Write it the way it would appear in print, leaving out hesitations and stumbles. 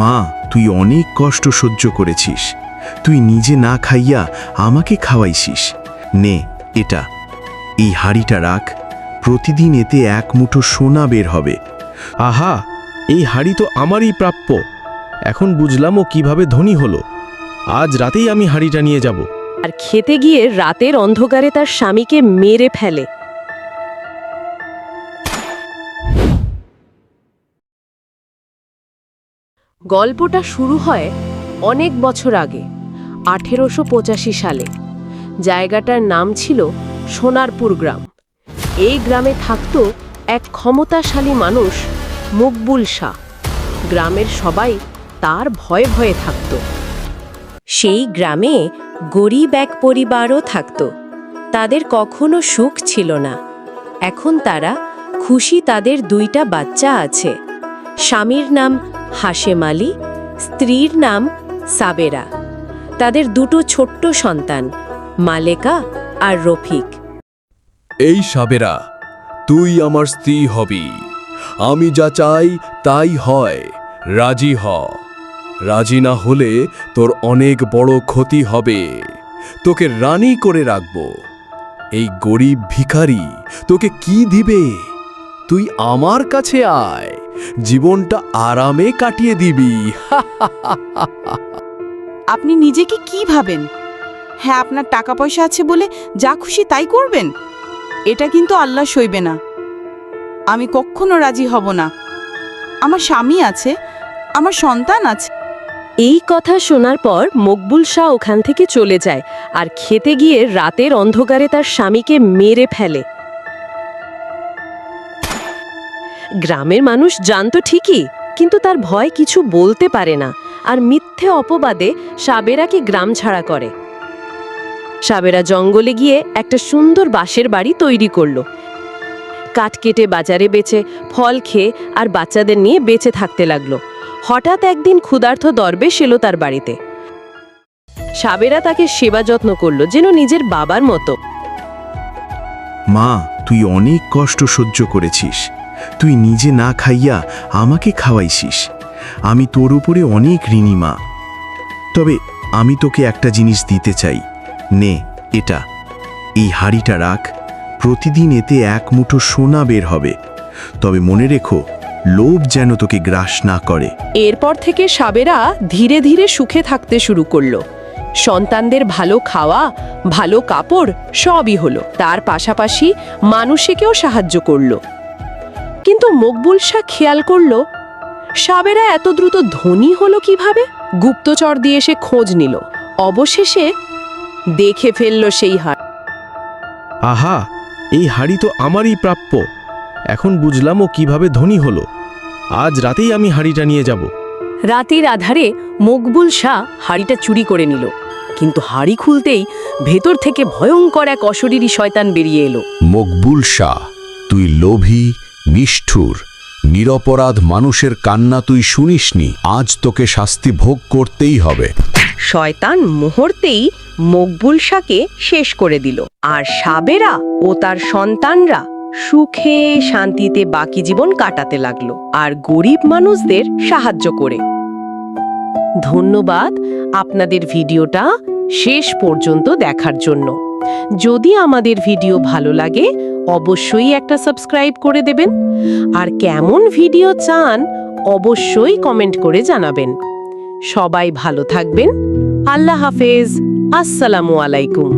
মা, তুই অনেক কষ্ট সহ্য করেছিস। তুই নিজে না খাইয়া আমাকে খাওয়াইছিস। নে এটা, এই হাঁড়িটা রাখ। প্রতিদিন এতে এক মুঠো সোনা বের হবে। আহা, এই হাঁড়ি তো আমারই প্রাপ্য। এখন বুঝলাম ও কিভাবে ধনী হলো। আজ রাতেই আমি হাঁড়িটা নিয়ে যাব। আর খেতে গিয়ে রাতের অন্ধকারে তার স্বামীকে মেরে ফেলে। গল্পটা শুরু হয় অনেক বছর আগে, 1885 সালে। জায়গাটার নাম ছিল সোনারপুর গ্রাম। এই গ্রামে থাকত এক ক্ষমতাশালী মানুষ, মকবুল শাহ। গ্রামের সবাই তার ভয়ে ভয়ে থাকত। সেই গ্রামে গরিব এক পরিবারও থাকত। তাদের কখনো সুখ ছিল না। এখন তারা খুশি, তাদের 2টা বাচ্চা আছে। স্বামীর নাম হাশেম আলী, স্ত্রীর নাম সাবেরা। তাদের 2টো ছোট্ট সন্তান, মালেকা আর রফিক। এই সাবেরা, তুই আমার স্ত্রী হবি। আমি যা চাই তাই হয়। রাজি হ। রাজি না হলে তোর অনেক বড় ক্ষতি হবে। তোকে রানী করে রাখব। এই গরিব ভিখারি তোকে কি দিবে? তুই আমার কাছে আয়, জীবনটা আরামে কাটিয়ে দিবি। আপনি নিজেকে কি ভাবেন? হ্যাঁ, আপনার টাকা পয়সা আছে বলে যা খুশি তাই করবেন? এটা কিন্তু আল্লাহ সইবে না। আমি কখনো রাজি হব না। আমার স্বামী আছে, আমার সন্তান আছে। এই কথা শোনার পর মকবুল শাহ ওখান থেকে চলে যায় আর খেতে গিয়ে রাতের অন্ধকারে তার স্বামীকে মেরে ফেলে। গ্রামের মানুষ জানতো ঠিকই, কিন্তু তার ভয় কিছু বলতে পারে না। আর মিথ্যে অপবাদে সাবেরাকে গ্রাম ছাড়া করে। সাবেরা জঙ্গলে গিয়ে একটা সুন্দর বাঁশের বাড়ি তৈরি করলো। কাঠ কেটে বাজারে বেচে, ফল খেয়ে আর বাচ্চাদের নিয়ে বেঁচে থাকতে লাগলো। হঠাৎ একদিন ক্ষুধার্ত দরবেশ এলো তার বাড়িতে। সাবেরা তাকে সেবা যত্ন করলো যেন নিজের বাবার মতো। মা, তুই অনেক কষ্ট সহ্য করেছিস। তুই নিজে না খাইয়া আমাকে খাওয়াইছিস। আমি তোর উপরে অনেক ঋণী মা। তবে আমি তোকে একটা জিনিস দিতে চাই। নে এটা, এই হাঁড়িটা রাখ। প্রতিদিন এতে এক মুঠো সোনা বের হবে। তবে মনে রেখো, লোভ যেন তোকে গ্রাস না করে। এরপর থেকে সাবেরা ধীরে ধীরে সুখে থাকতে শুরু করলো। সন্তানদের ভালো খাওয়া, ভালো কাপড় সবই হলো। তার পাশাপাশি মানুষকেও সাহায্য করলো। কিন্তু মকবুল শাহ খেয়াল করলো, সাবেরা এত দ্রুত ধনী হলো কিভাবে? গুপ্তচর দিয়ে সে খোঁজ নিল। অবশেষে দেখে ফেললো সেই হাড়। আহা, এই হাঁড়ি তো আমারই প্রাপ্য। এখন বুঝলাম ও কিভাবে ধনী হলো। আজ রাতেই আমি হাঁড়িটা নিয়ে যাব। রাতের আধারে মকবুল শাহ হাড়িটা চুরি করে নিল। কিন্তু হাড়ি খুলতেই ভেতর থেকে ভয়ঙ্কর এক অশরীরী শয়তান বেরিয়ে এলো। মকবুল শাহ, তুই লোভী, নিষ্ঠুর, নিরপরাধ মানুষের কান্না তুই শুনিসনি। আজ তোকে শাস্তি ভোগ করতেই হবে। শয়তান মুহূর্তেই মকবুল শাহকে শেষ করে দিল। আর সাবেরা ও তার সন্তানরা সুখে শান্তিতে বাকি জীবন কাটাতে লাগলো, আর গরিব মানুষদের সাহায্য করে। ধন্যবাদ আপনাদের ভিডিওটা শেষ পর্যন্ত দেখার জন্য। যদি আমাদের ভিডিও ভালো লাগে অবশ্যই একটা সাবস্ক্রাইব করে দেবেন। আর কেমন ভিডিও চান অবশ্যই কমেন্ট করে জানাবেন। সবাই ভালো থাকবেন। আল্লাহ হাফেজ। আসসালামু আলাইকুম।